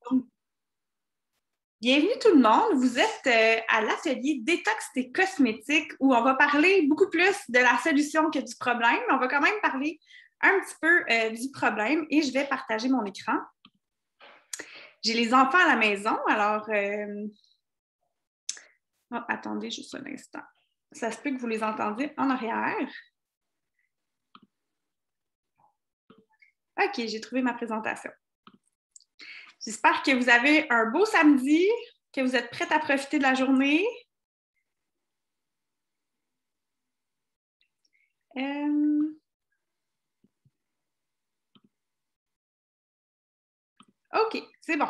Donc, bienvenue tout le monde. Vous êtes à l'atelier Détox tes cosmétiques où on va parler beaucoup plus de la solution que du problème. On va quand même parler un petit peu du problème et je vais partager mon écran. J'ai les enfants à la maison, alors... Oh, attendez juste un instant. Ça se peut que vous les entendiez en arrière. OK, j'ai trouvé ma présentation. J'espère que vous avez un beau samedi, que vous êtes prêts à profiter de la journée. OK, c'est bon.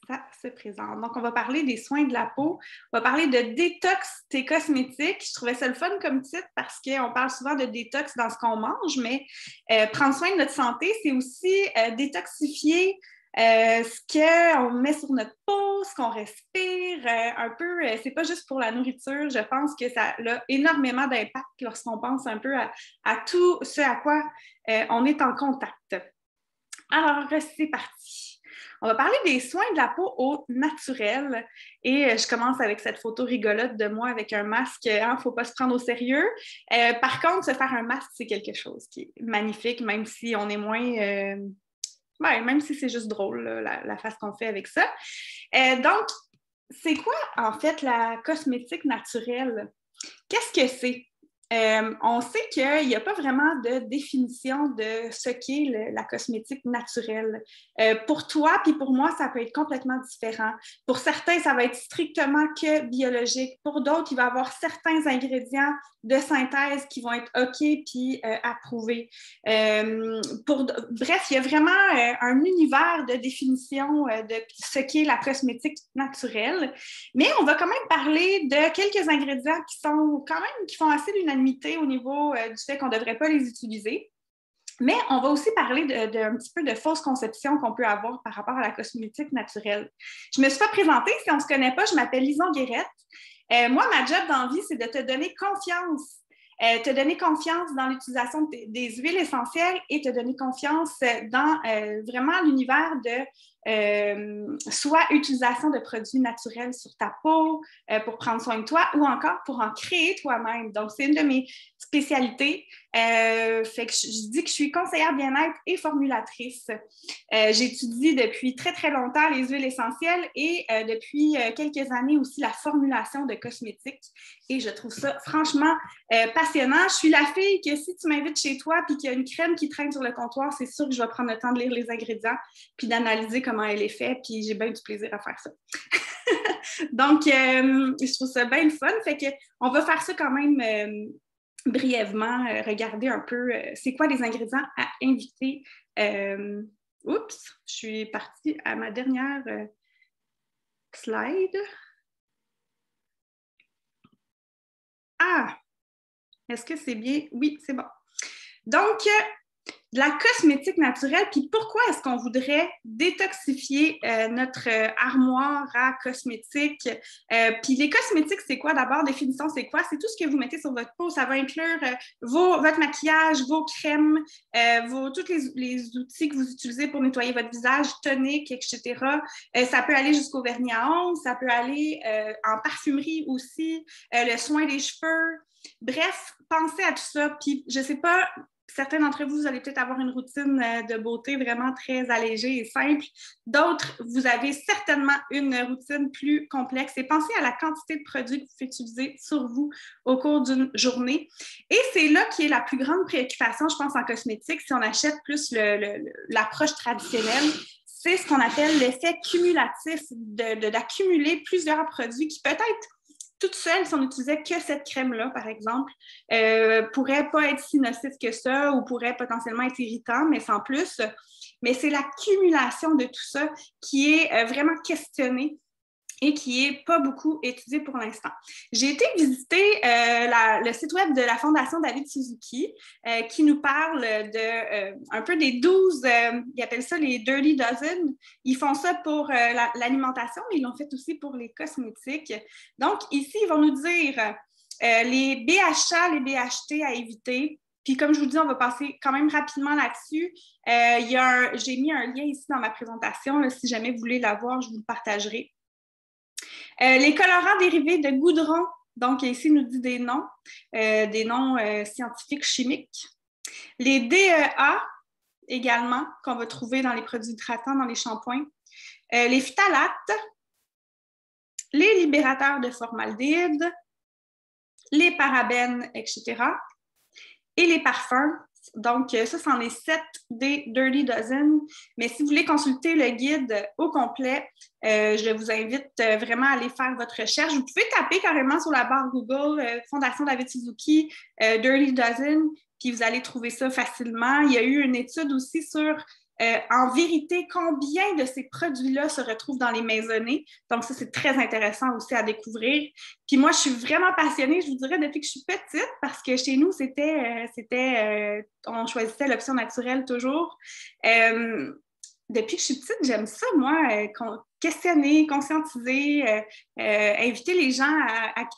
Ça se présente. Donc, on va parler des soins de la peau. On va parler de détox tes cosmétiques. Je trouvais ça le fun comme titre parce qu'on parle souvent de détox dans ce qu'on mange, mais prendre soin de notre santé, c'est aussi détoxifier ce qu'on met sur notre peau, ce qu'on respire, un peu, c'est pas juste pour la nourriture, je pense que ça a énormément d'impact lorsqu'on pense un peu à tout ce à quoi on est en contact. Alors, c'est parti. On va parler des soins de la peau au naturel et je commence avec cette photo rigolote de moi avec un masque. Il ne faut pas se prendre au sérieux. Par contre, se faire un masque, c'est quelque chose qui est magnifique, même si on est moins... même si c'est juste drôle, la face qu'on fait avec ça. Donc, c'est quoi, en fait, la cosmétique naturelle? Qu'est-ce que c'est? On sait qu'il n'y a pas vraiment de définition de ce qu'est la cosmétique naturelle. Pour toi, puis pour moi, ça peut être complètement différent. Pour certains, ça va être strictement que biologique. Pour d'autres, il va y avoir certains ingrédients de synthèse qui vont être OK puis approuvés. Bref, il y a vraiment un univers de définition de ce qu'est la cosmétique naturelle. Mais on va quand même parler de quelques ingrédients qui sont quand même, qui font assez l'unanimité au niveau du fait qu'on ne devrait pas les utiliser. Mais on va aussi parler un petit peu de fausses conceptions qu'on peut avoir par rapport à la cosmétique naturelle. Je ne me suis pas présentée, si on ne se connaît pas, je m'appelle Lison Guérette. Moi, ma job dans la vie, c'est de te donner confiance. Te donner confiance dans l'utilisation des huiles essentielles et te donner confiance dans vraiment l'univers de soit utilisation de produits naturels sur ta peau pour prendre soin de toi ou encore pour en créer toi-même. Donc, c'est une de mes spécialités. Fait que je dis que je suis conseillère bien-être et formulatrice. J'étudie depuis très, très longtemps les huiles essentielles et depuis quelques années aussi la formulation de cosmétiques. Et je trouve ça franchement passionnant. Je suis la fille que si tu m'invites chez toi et qu'il y a une crème qui traîne sur le comptoir, c'est sûr que je vais prendre le temps de lire les ingrédients puis d'analyser comment elle est faite, puis j'ai bien du plaisir à faire ça. Donc, je trouve ça bien le fun. Fait qu'on va faire ça quand même brièvement, regarder un peu c'est quoi les ingrédients à inviter. Oups, je suis partie à ma dernière slide. Ah, est-ce que c'est bien? Oui, c'est bon. Donc, de la cosmétique naturelle, puis pourquoi est-ce qu'on voudrait détoxifier notre armoire à cosmétiques? Puis les cosmétiques, c'est quoi? D'abord, définition, c'est quoi? C'est tout ce que vous mettez sur votre peau. Ça va inclure votre maquillage, vos crèmes, tous les outils que vous utilisez pour nettoyer votre visage, tonique, etc. Ça peut aller jusqu'au vernis à ongles, ça peut aller en parfumerie aussi, le soin des cheveux. Bref, pensez à tout ça. Puis je sais pas... Certains d'entre vous, vous allez peut-être avoir une routine de beauté vraiment très allégée et simple. D'autres, vous avez certainement une routine plus complexe. Et pensez à la quantité de produits que vous pouvez utiliser sur vous au cours d'une journée. Et c'est là qui est la plus grande préoccupation, je pense, en cosmétique, si on achète plus l'approche traditionnelle. C'est ce qu'on appelle l'effet cumulatif d'accumuler plusieurs produits qui peut-être toute seule, si on n'utilisait que cette crème-là, par exemple, pourrait pas être si nocif que ça ou pourrait potentiellement être irritant, mais sans plus. Mais c'est l'accumulation de tout ça qui est vraiment questionnée et qui n'est pas beaucoup étudié pour l'instant. J'ai été visiter le site web de la Fondation David Suzuki qui nous parle un peu des 12, ils appellent ça les Dirty Dozen. Ils font ça pour l'alimentation, mais ils l'ont fait aussi pour les cosmétiques. Donc, ici, ils vont nous dire les BHA, les BHT à éviter, Puis comme je vous dis, on va passer quand même rapidement là-dessus. J'ai mis un lien ici dans ma présentation. Là, si jamais vous voulez la voir, je vous le partagerai. Les colorants dérivés de goudron. Donc ici, il nous dit des noms scientifiques chimiques. Les DEA également, qu'on va trouver dans les produits hydratants, dans les shampoings. Les phtalates, les libérateurs de formaldéhyde, les parabènes, etc. Et les parfums. Donc, ça, c'en est 7 des Dirty Dozen. Mais si vous voulez consulter le guide au complet, je vous invite vraiment à aller faire votre recherche. Vous pouvez taper carrément sur la barre Google Fondation David Suzuki, Dirty Dozen, puis vous allez trouver ça facilement. Il y a eu une étude aussi sur en vérité, combien de ces produits-là se retrouvent dans les maisonnées? Donc, ça, c'est très intéressant aussi à découvrir. Puis moi, je suis vraiment passionnée, je vous dirais, depuis que je suis petite, parce que chez nous, on choisissait l'option naturelle toujours. Depuis que je suis petite, j'aime ça, moi, questionner, conscientiser, inviter les gens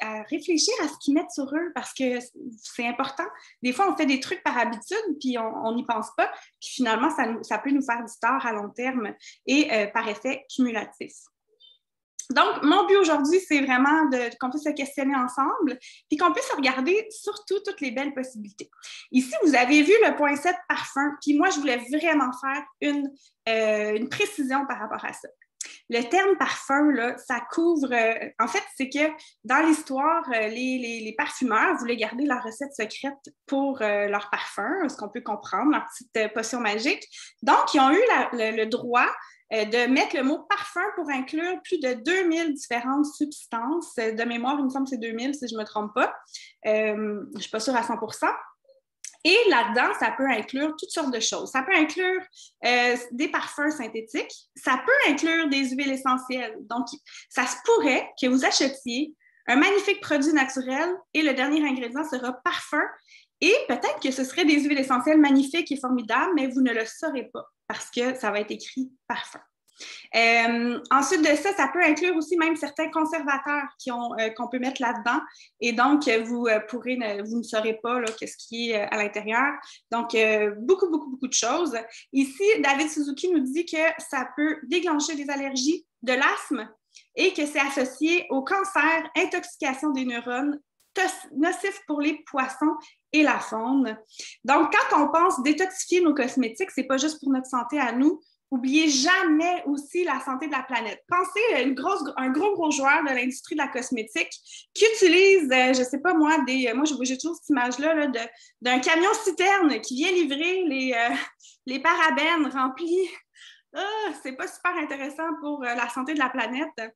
à réfléchir à ce qu'ils mettent sur eux parce que c'est important. Des fois, on fait des trucs par habitude, puis on n'y pense pas, puis finalement, ça peut nous faire du tort à long terme et par effet cumulatif. Donc, mon but aujourd'hui, c'est vraiment qu'on puisse se questionner ensemble puis qu'on puisse regarder surtout toutes les belles possibilités. Ici, vous avez vu le point 7 parfum, puis moi, je voulais vraiment faire une précision par rapport à ça. Le terme parfum, là, ça couvre... en fait, c'est que dans l'histoire, les parfumeurs voulaient garder leur recette secrète pour leur parfum, ce qu'on peut comprendre, leur petite potion magique. Donc, ils ont eu le droit de mettre le mot parfum pour inclure plus de 2000 différentes substances. De mémoire, il me semble que c'est 2000 si je ne me trompe pas. Je ne suis pas sûre à 100%. Et là-dedans, ça peut inclure toutes sortes de choses. Ça peut inclure des parfums synthétiques. Ça peut inclure des huiles essentielles. Donc, ça se pourrait que vous achetiez un magnifique produit naturel et le dernier ingrédient sera parfum. Et peut-être que ce serait des huiles essentielles magnifiques et formidables, mais vous ne le saurez pas parce que ça va être écrit parfum. Ensuite de ça, ça peut inclure aussi même certains conservateurs qu'on peut mettre là-dedans. Et donc, vous ne saurez pas qu'est-ce qui est à l'intérieur. Donc, beaucoup, beaucoup, beaucoup de choses. Ici, David Suzuki nous dit que ça peut déclencher des allergies, de l'asthme et que c'est associé au cancer, intoxication des neurones, nocif pour les poissons et la faune. Donc, quand on pense détoxifier nos cosmétiques, c'est pas juste pour notre santé à nous. N'oubliez jamais aussi la santé de la planète. Pensez à un gros joueur de l'industrie de la cosmétique qui utilise, je ne sais pas moi, moi j'ai toujours cette image-là d'un camion citerne qui vient livrer les parabènes remplis. C'est pas super intéressant pour la santé de la planète.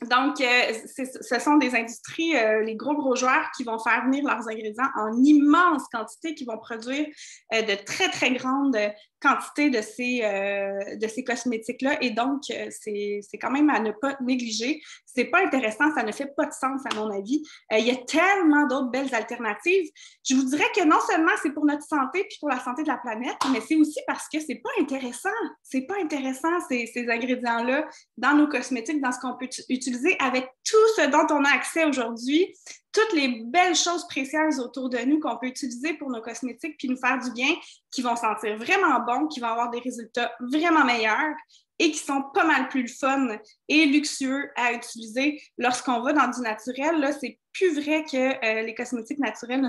Donc, ce sont des industries, les gros joueurs qui vont faire venir leurs ingrédients en immense quantité, qui vont produire de très, très grandes quantités de ces cosmétiques-là. Et donc, c'est quand même à ne pas négliger. C'est pas intéressant, ça ne fait pas de sens à mon avis. Il y a tellement d'autres belles alternatives. Je vous dirais que non seulement c'est pour notre santé puis pour la santé de la planète, mais c'est aussi parce que c'est pas intéressant. C'est pas intéressant ces ingrédients-là dans nos cosmétiques, dans ce qu'on peut utiliser avec tout ce dont on a accès aujourd'hui, toutes les belles choses précieuses autour de nous qu'on peut utiliser pour nos cosmétiques puis nous faire du bien, qui vont sentir vraiment bon, qui vont avoir des résultats vraiment meilleurs et qui sont pas mal plus fun et luxueux à utiliser lorsqu'on va dans du naturel. Là, c'est plus vrai que les cosmétiques naturels ne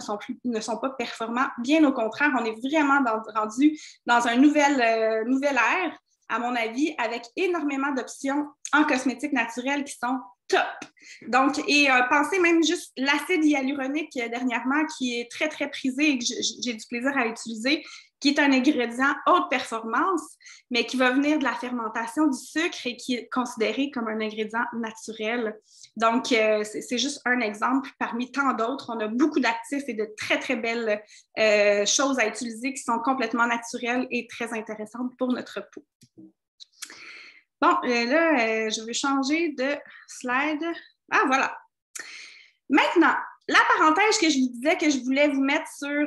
sont pas performants. Bien au contraire, on est vraiment rendu dans un nouvel ère, à mon avis, avec énormément d'options en cosmétiques naturels qui sont top. Donc, pensez même juste l'acide hyaluronique dernièrement qui est très, très prisé et que j'ai du plaisir à utiliser, qui est un ingrédient haute performance, mais qui va venir de la fermentation du sucre et qui est considéré comme un ingrédient naturel. Donc, c'est juste un exemple parmi tant d'autres. On a beaucoup d'actifs et de très, très belles choses à utiliser qui sont complètement naturelles et très intéressantes pour notre peau. Bon, là, je vais changer de slide. Ah, voilà. Maintenant, la parenthèse que je vous disais que je voulais vous mettre sur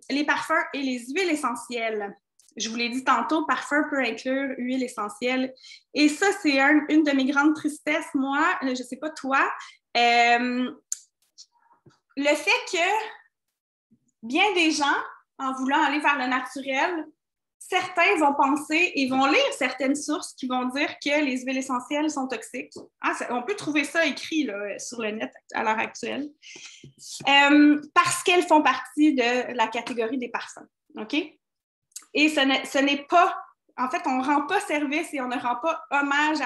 les parfums et les huiles essentielles. Je vous l'ai dit tantôt, parfum peut inclure huile essentielle. Et ça, c'est une de mes grandes tristesses, moi. Je ne sais pas toi. Le fait que bien des gens en voulant aller vers le naturel, certains vont penser et vont lire certaines sources qui vont dire que les huiles essentielles sont toxiques. Ah, on peut trouver ça écrit là, sur le net à l'heure actuelle. Parce qu'elles font partie de la catégorie des parfums. OK? Et ce n'est pas... En fait, on ne rend pas service et on ne rend pas hommage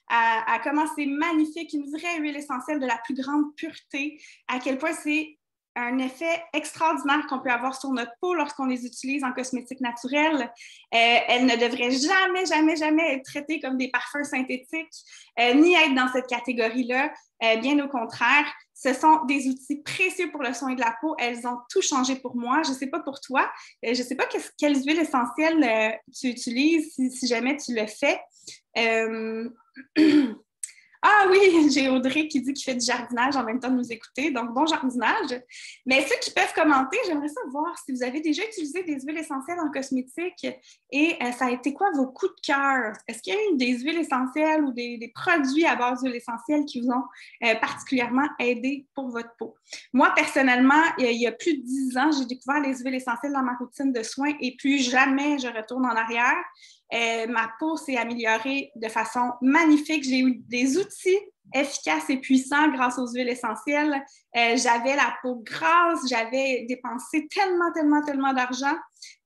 à comment c'est magnifique, une vraie huile essentielle de la plus grande pureté, à quel point c'est un effet extraordinaire qu'on peut avoir sur notre peau lorsqu'on les utilise en cosmétique naturelle. Elles ne devraient jamais, jamais, jamais être traitées comme des parfums synthétiques, ni être dans cette catégorie-là. Bien au contraire, ce sont des outils précieux pour le soin de la peau. Elles ont tout changé pour moi. Je ne sais pas pour toi. Je ne sais pas quelles huiles essentielles tu utilises si jamais tu le fais. Ah oui, j'ai Audrey qui dit qu'il fait du jardinage en même temps de nous écouter, donc bon jardinage. Mais ceux qui peuvent commenter, j'aimerais savoir si vous avez déjà utilisé des huiles essentielles en cosmétique et ça a été quoi vos coups de cœur? Est-ce qu'il y a eu des huiles essentielles ou des produits à base d'huiles essentielles qui vous ont particulièrement aidé pour votre peau? Moi, personnellement, il y a plus de 10 ans, j'ai découvert les huiles essentielles dans ma routine de soins et plus jamais je retourne en arrière. Ma peau s'est améliorée de façon magnifique. J'ai eu des outils efficaces et puissants grâce aux huiles essentielles. J'avais la peau grasse, j'avais dépensé tellement d'argent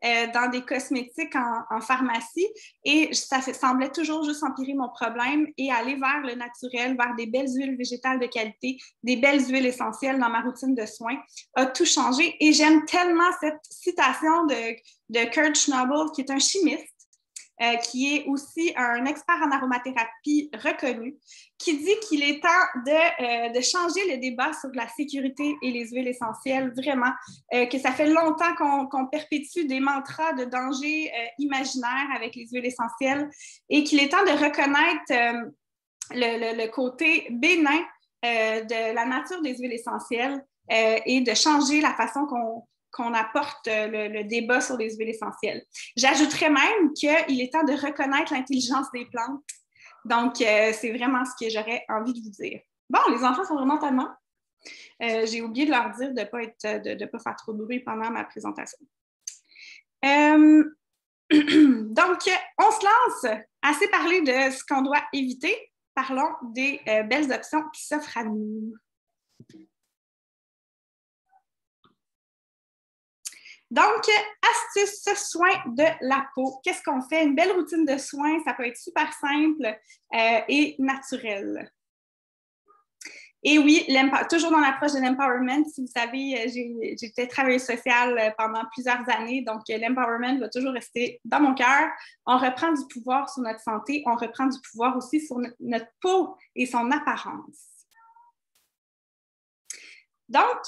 dans des cosmétiques en pharmacie et ça semblait toujours juste empirer mon problème et aller vers le naturel, vers des belles huiles végétales de qualité, des belles huiles essentielles dans ma routine de soins, a tout changé. Et j'aime tellement cette citation de Kurt Schnabel, qui est un chimiste, qui est aussi un expert en aromathérapie reconnu, qui dit qu'il est temps de changer le débat sur la sécurité et les huiles essentielles, vraiment, que ça fait longtemps qu'on perpétue des mantras de danger imaginaire avec les huiles essentielles et qu'il est temps de reconnaître le côté bénin de la nature des huiles essentielles et de changer la façon qu'on apporte le débat sur les huiles essentielles. J'ajouterais même qu'il est temps de reconnaître l'intelligence des plantes. Donc, c'est vraiment ce que j'aurais envie de vous dire. Bon, les enfants sont vraiment tellement. J'ai oublié de leur dire de ne pas faire trop de bruit pendant ma présentation. Donc, on se lance. Assez parlé de ce qu'on doit éviter. Parlons des belles options qui s'offrent à nous. Donc, astuces, soins de la peau. Qu'est-ce qu'on fait? Une belle routine de soins, ça peut être super simple et naturel. Et oui, toujours dans l'approche de l'empowerment, si vous savez, j'ai été travailleuse sociale pendant plusieurs années, donc l'empowerment va toujours rester dans mon cœur. On reprend du pouvoir sur notre santé, on reprend du pouvoir aussi sur notre peau et son apparence. Donc,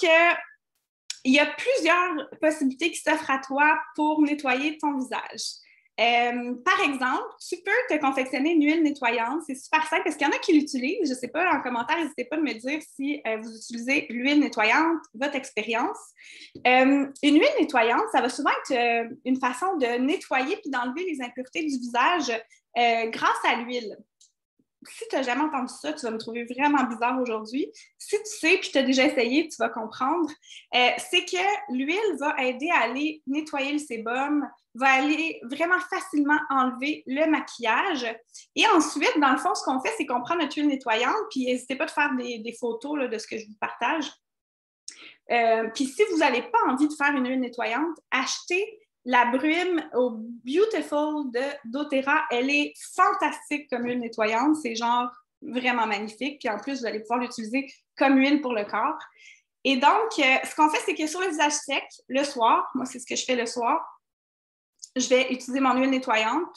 il y a plusieurs possibilités qui s'offrent à toi pour nettoyer ton visage. Par exemple, tu peux te confectionner une huile nettoyante. C'est super simple parce qu'il y en a qui l'utilisent. Je ne sais pas, en commentaire, n'hésitez pas à me dire si vous utilisez l'huile nettoyante, votre expérience. Une huile nettoyante, ça va souvent être une façon de nettoyer puis d'enlever les impuretés du visage grâce à l'huile. Si tu n'as jamais entendu ça, tu vas me trouver vraiment bizarre aujourd'hui. Si tu sais, puis tu as déjà essayé, tu vas comprendre. C'est que l'huile va aider à aller nettoyer le sébum, va aller vraiment facilement enlever le maquillage. Et ensuite, dans le fond, ce qu'on fait, c'est qu'on prend notre huile nettoyante, puis n'hésitez pas de faire des photos là, de ce que je vous partage. Puis si vous n'avez pas envie de faire une huile nettoyante, achetez la brume au Beautiful de doTERRA. Elle est fantastique comme huile nettoyante. C'est genre vraiment magnifique. Puis en plus, vous allez pouvoir l'utiliser comme huile pour le corps. Et donc, ce qu'on fait, c'est que sur le visage sec, le soir, moi, c'est ce que je fais le soir, je vais utiliser mon huile nettoyante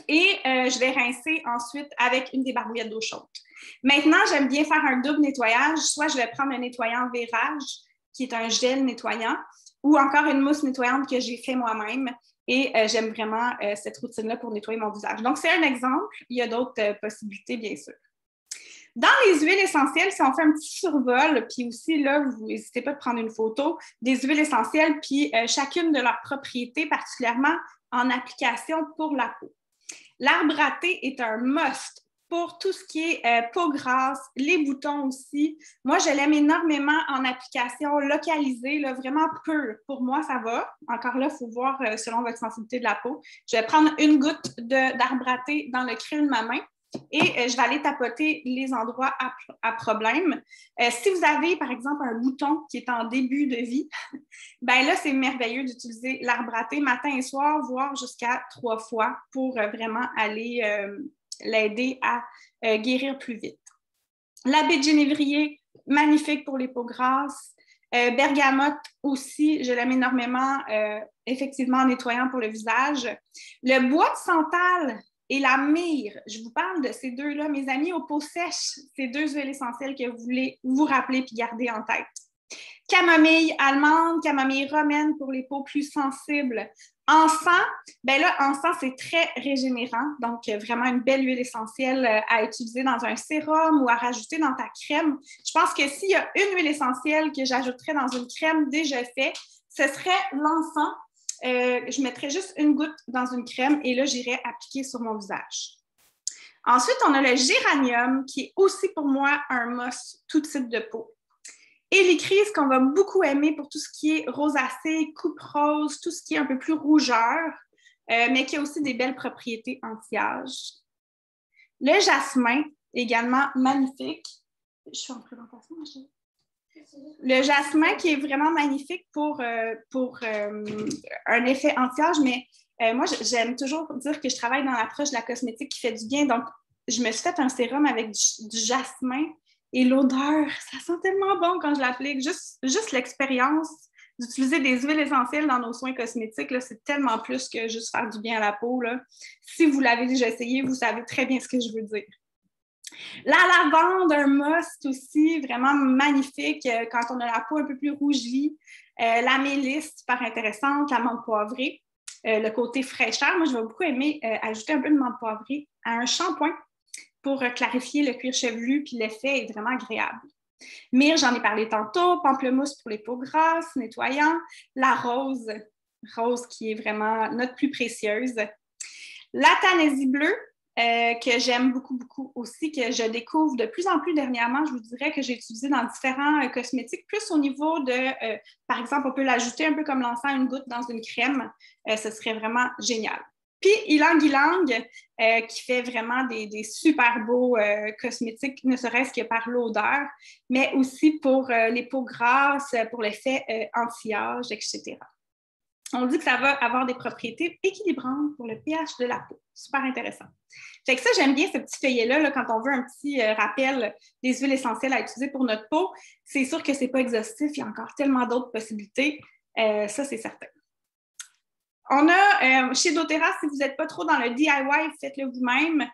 et je vais rincer ensuite avec une débarbouillette d'eau chaude. Maintenant, j'aime bien faire un double nettoyage. Soit je vais prendre un nettoyant Vérage, qui est un gel nettoyant, ou encore une mousse nettoyante que j'ai fait moi-même. Et j'aime vraiment cette routine-là pour nettoyer mon visage. Donc, c'est un exemple. Il y a d'autres possibilités, bien sûr. Dans les huiles essentielles, si on fait un petit survol, puis aussi, là, vous n'hésitez pas de prendre une photo des huiles essentielles, puis chacune de leurs propriétés, particulièrement en application pour la peau. L'arbre à thé est un must pour tout ce qui est peau grasse, les boutons aussi. Moi, je l'aime énormément en application localisée, là, vraiment peu. Pour moi, ça va. Encore là, il faut voir selon votre sensibilité de la peau. Je vais prendre une goutte d'arbre à thé dans le creux de ma main et je vais aller tapoter les endroits à problème. Si vous avez, par exemple, un bouton qui est en début de vie, ben là, c'est merveilleux d'utiliser l'arbre à thé matin et soir, voire jusqu'à 3 fois pour vraiment aller l'aider à guérir plus vite. La baie de génévrier, magnifique pour les peaux grasses. Bergamote aussi, je l'aime énormément, effectivement nettoyant pour le visage. Le bois de santal et la myrrhe, je vous parle de ces deux-là, mes amis, aux peaux sèches, ces deux huiles essentielles que vous voulez vous rappeler puis garder en tête. Camomille allemande, camomille romaine pour les peaux plus sensibles. Encens, bien là, encens, c'est très régénérant, donc vraiment une belle huile essentielle à utiliser dans un sérum ou à rajouter dans ta crème. Je pense que s'il y a une huile essentielle que j'ajouterais dans une crème déjà faite, ce serait l'encens. Je mettrais juste une goutte dans une crème et là, j'irais appliquer sur mon visage. Ensuite, on a le géranium qui est aussi pour moi un must tout type de peau. Hélichrys, qu'on va beaucoup aimer pour tout ce qui est rosacée, coupe rose, tout ce qui est un peu plus rougeur, mais qui a aussi des belles propriétés anti-âge. Le jasmin, également magnifique. Je suis en présentation. Le jasmin qui est vraiment magnifique pour un effet anti-âge, mais moi, j'aime toujours dire que je travaille dans l'approche de la cosmétique qui fait du bien. Donc, je me suis fait un sérum avec du jasmin. Et l'odeur, ça sent tellement bon quand je l'applique. Juste l'expérience d'utiliser des huiles essentielles dans nos soins cosmétiques, c'est tellement plus que juste faire du bien à la peau. Là. Si vous l'avez déjà essayé, vous savez très bien ce que je veux dire. La lavande, un must aussi, vraiment magnifique quand on a la peau un peu plus rougie. La mélisse, super intéressante. La menthe poivrée. Le côté fraîcheur, moi, je vais beaucoup aimer ajouter un peu de menthe poivrée à un shampoing pour clarifier le cuir chevelu, puis l'effet est vraiment agréable. Myrrhe, j'en ai parlé tantôt, pamplemousse pour les peaux grasses, nettoyant, la rose qui est vraiment notre plus précieuse. La Tanaisie bleue, que j'aime beaucoup, beaucoup aussi, que je découvre de plus en plus dernièrement, je vous dirais que j'ai utilisé dans différents cosmétiques, plus au niveau de, par exemple, on peut l'ajouter un peu comme l'encens, une goutte dans une crème, ce serait vraiment génial. Puis Ylang Ylang, qui fait vraiment des super beaux cosmétiques, ne serait-ce que par l'odeur, mais aussi pour les peaux grasses, pour l'effet anti-âge, etc. On dit que ça va avoir des propriétés équilibrantes pour le pH de la peau. Super intéressant. Fait que ça, j'aime bien ce petit feuillet-là là, quand on veut un petit rappel des huiles essentielles à utiliser pour notre peau. C'est sûr que ce n'est pas exhaustif, il y a encore tellement d'autres possibilités. Ça, c'est certain. On a, chez doTERRA, si vous n'êtes pas trop dans le DIY, faites-le vous-même.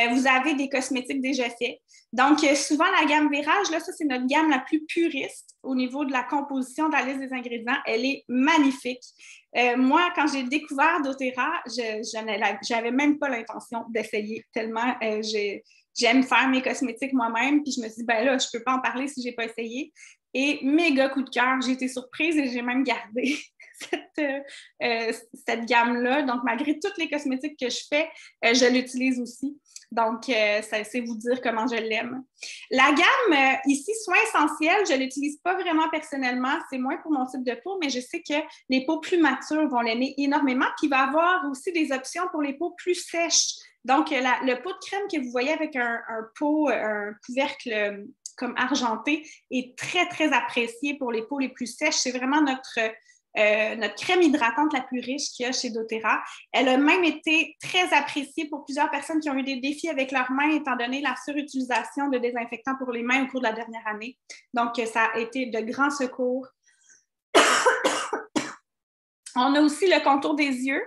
Vous avez des cosmétiques déjà faits. Donc, souvent, la gamme Vérage, là, ça, c'est notre gamme la plus puriste au niveau de la composition de la liste des ingrédients. Elle est magnifique. Moi, quand j'ai découvert doTERRA, je n'avais même pas l'intention d'essayer tellement j'aime faire mes cosmétiques moi-même. Puis je me suis dit, ben là, je ne peux pas en parler si je n'ai pas essayé. Et méga coup de cœur, j'ai été surprise et j'ai même gardé cette gamme-là. Donc, malgré toutes les cosmétiques que je fais, je l'utilise aussi. Donc, ça c'est vous dire comment je l'aime. La gamme ici, soins essentiels, je ne l'utilise pas vraiment personnellement. C'est moins pour mon type de peau, mais je sais que les peaux plus matures vont l'aimer énormément. Puis, il va y avoir aussi des options pour les peaux plus sèches. Donc, le pot de crème que vous voyez avec un couvercle comme argenté est très, très apprécié pour les peaux les plus sèches. C'est vraiment notre crème hydratante la plus riche qu'il y a chez doTERRA. Elle a même été très appréciée pour plusieurs personnes qui ont eu des défis avec leurs mains, étant donné la surutilisation de désinfectants pour les mains au cours de la dernière année. Donc, ça a été de grands secours. On a aussi le contour des yeux.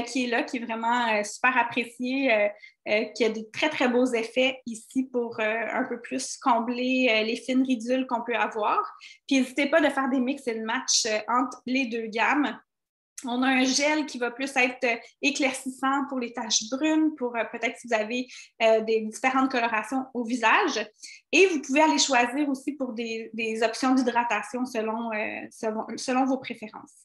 Qui est là, qui est vraiment super apprécié, qui a des très, très beaux effets ici pour un peu plus combler les fines ridules qu'on peut avoir. Puis n'hésitez pas de faire des mix et match entre les deux gammes. On a un gel qui va plus être éclaircissant pour les taches brunes, pour peut-être si vous avez des différentes colorations au visage. Et vous pouvez aller choisir aussi pour des options d'hydratation selon vos préférences.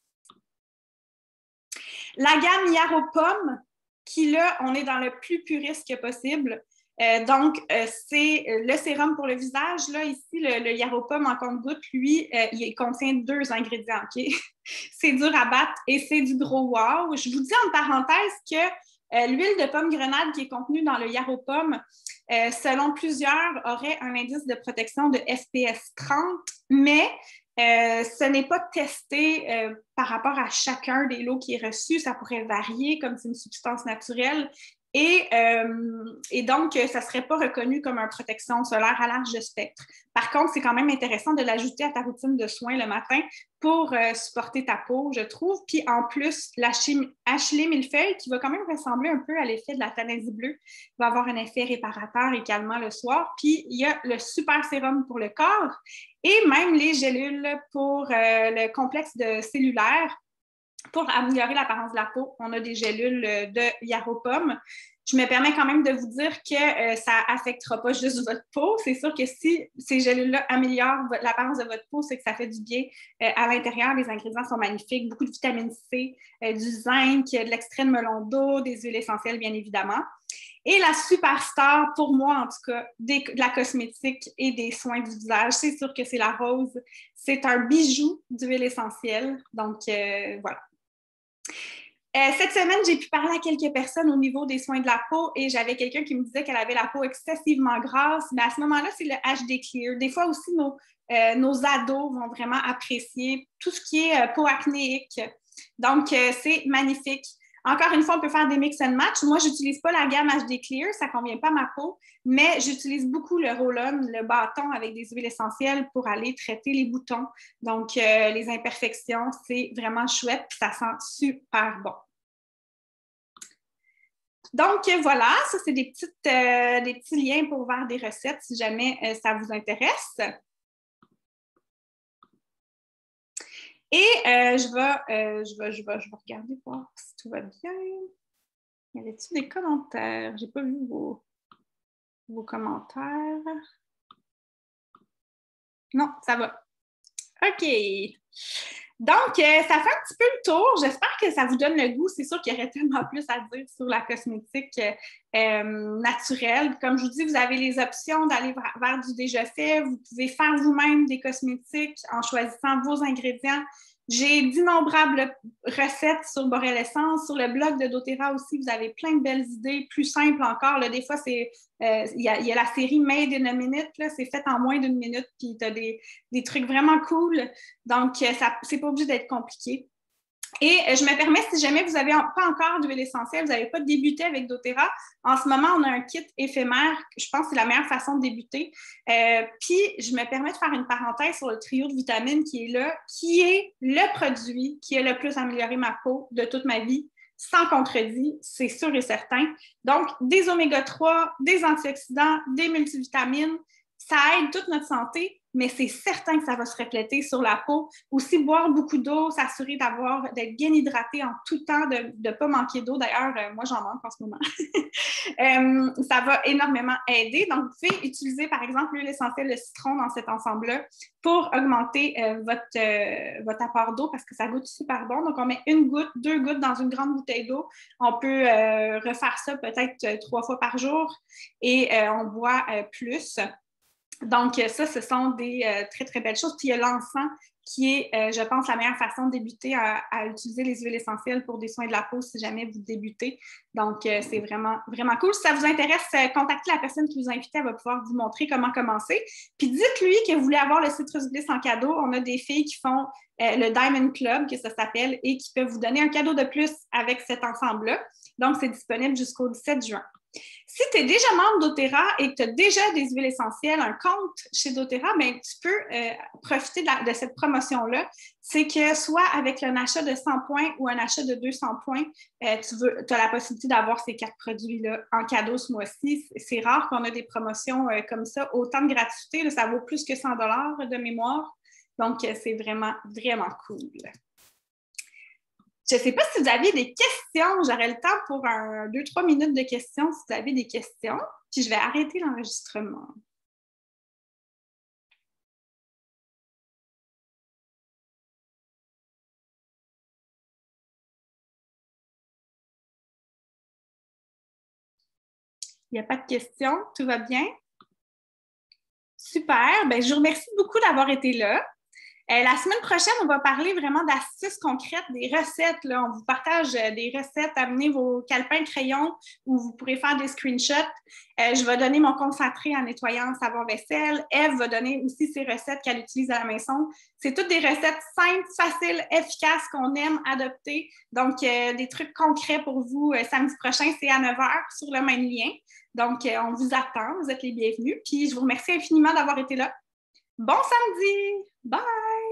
La gamme Yaropom, qui là, on est dans le plus puriste que possible. C'est le sérum pour le visage. Là, ici, le Yaropom en compte-gouttes, lui, il contient 2 ingrédients. Okay? C'est dur à battre et c'est du gros wow. Je vous dis en parenthèse que l'huile de pomme grenade qui est contenue dans le Yaropom, selon plusieurs, aurait un indice de protection de FPS 30, mais ce n'est pas testé par rapport à chacun des lots qui est reçu. Ça pourrait varier comme c'est une substance naturelle. Et donc, ça ne serait pas reconnu comme une protection solaire à large spectre. Par contre, c'est quand même intéressant de l'ajouter à ta routine de soins le matin pour supporter ta peau, je trouve. Puis en plus, Ashley Millefeuille, qui va quand même ressembler un peu à l'effet de la Tanasie bleue, va avoir un effet réparateur également le soir. Puis il y a le super sérum pour le corps et même les gélules pour le complexe cellulaire. Pour améliorer l'apparence de la peau, on a des gélules de Yaropom. Je me permets quand même de vous dire que ça n'affectera pas juste votre peau. C'est sûr que si ces gélules-là améliorent l'apparence de votre peau, c'est que ça fait du bien à l'intérieur. Les ingrédients sont magnifiques. Beaucoup de vitamine C, du zinc, de l'extrait de melon d'eau, des huiles essentielles, bien évidemment. Et la superstar, pour moi en tout cas, de la cosmétique et des soins du visage, c'est sûr que c'est la rose. C'est un bijou d'huile essentielle. Donc, voilà. Cette semaine, j'ai pu parler à quelques personnes au niveau des soins de la peau et j'avais quelqu'un qui me disait qu'elle avait la peau excessivement grasse. Mais à ce moment-là, c'est le HD Clear. Des fois aussi, nos ados vont vraiment apprécier tout ce qui est peau acnéique. Donc, c'est magnifique. Encore une fois, on peut faire des mix and match. Moi, je n'utilise pas la gamme HD Clear, ça ne convient pas à ma peau, mais j'utilise beaucoup le roll-on, le bâton avec des huiles essentielles pour aller traiter les boutons. Donc, les imperfections, c'est vraiment chouette, puis ça sent super bon. Donc, voilà, ça, c'est des petits liens pour voir des recettes si jamais ça vous intéresse. Et je vais regarder voir si tout va bien. Y avait-il des commentaires? Je n'ai pas vu vos commentaires. Non, ça va. OK. Donc, ça fait un petit peu le tour. J'espère que ça vous donne le goût. C'est sûr qu'il y aurait tellement plus à dire sur la cosmétique naturelle. Comme je vous dis, vous avez les options d'aller vers du déjà fait. Vous pouvez faire vous-même des cosmétiques en choisissant vos ingrédients. J'ai d'innombrables recettes sur Borel Essence. Sur le blog de doTERRA aussi, vous avez plein de belles idées, plus simples encore. Là, des fois, il y a la série Made in a Minute. C'est fait en moins d'1 minute, puis tu as des trucs vraiment cool. Donc, c'est pas obligé d'être compliqué. Et je me permets, si jamais vous n'avez pas encore d'huile essentielle, vous n'avez pas débuté avec doTERRA, en ce moment, on a un kit éphémère. Je pense que c'est la meilleure façon de débuter. Puis, je me permets de faire une parenthèse sur le trio de vitamines qui est là, qui est le produit qui a le plus amélioré ma peau de toute ma vie. Sans contredit, c'est sûr et certain. Donc, des oméga 3, des antioxydants, des multivitamines, ça aide toute notre santé, mais c'est certain que ça va se refléter sur la peau. Aussi, boire beaucoup d'eau, s'assurer d'être bien hydraté en tout temps, de ne pas manquer d'eau. D'ailleurs, moi, j'en manque en ce moment. Ça va énormément aider. Donc, vous pouvez utiliser, par exemple, l'huile essentielle de citron dans cet ensemble-là pour augmenter votre apport d'eau parce que ça goûte super bon. Donc, on met 1 goutte, 2 gouttes dans une grande bouteille d'eau. On peut refaire ça peut-être 3 fois par jour et on boit plus. Donc, ça, ce sont des très, très belles choses. Puis, il y a l'encens qui est, je pense, la meilleure façon de débuter à utiliser les huiles essentielles pour des soins de la peau si jamais vous débutez. Donc, c'est vraiment, vraiment cool. Si ça vous intéresse, contactez la personne qui vous a invité. Elle va pouvoir vous montrer comment commencer. Puis, dites-lui que vous voulez avoir le Citrus Bliss en cadeau. On a des filles qui font le Diamond Club, que ça s'appelle, et qui peuvent vous donner un cadeau de plus avec cet ensemble-là. Donc, c'est disponible jusqu'au 17 juin. Si tu es déjà membre doTERRA et que tu as déjà des huiles essentielles, un compte chez doTERRA, bien, tu peux profiter de cette promotion-là. C'est que soit avec un achat de 100 points ou un achat de 200 points, tu as la possibilité d'avoir ces 4 produits-là en cadeau ce mois-ci. C'est rare qu'on ait des promotions comme ça. Autant de gratuité, là, ça vaut plus que 100 $ de mémoire. Donc, c'est vraiment, vraiment cool. Je ne sais pas si vous aviez des questions. J'aurai le temps pour 2-3 minutes de questions si vous avez des questions. Puis je vais arrêter l'enregistrement. Il n'y a pas de questions? Tout va bien? Super! Bien, je vous remercie beaucoup d'avoir été là. La semaine prochaine, on va parler vraiment d'astuces concrètes, des recettes. Là. On vous partage des recettes, amenez vos calepins crayons où vous pourrez faire des screenshots. Je vais donner mon concentré en nettoyant savon-vaisselle. Eve va donner aussi ses recettes qu'elle utilise à la maison. C'est toutes des recettes simples, faciles, efficaces qu'on aime adopter. Donc, des trucs concrets pour vous. Samedi prochain, c'est à 9h sur le même lien. Donc, on vous attend. Vous êtes les bienvenus. Puis, je vous remercie infiniment d'avoir été là. Bon samedi! Bye!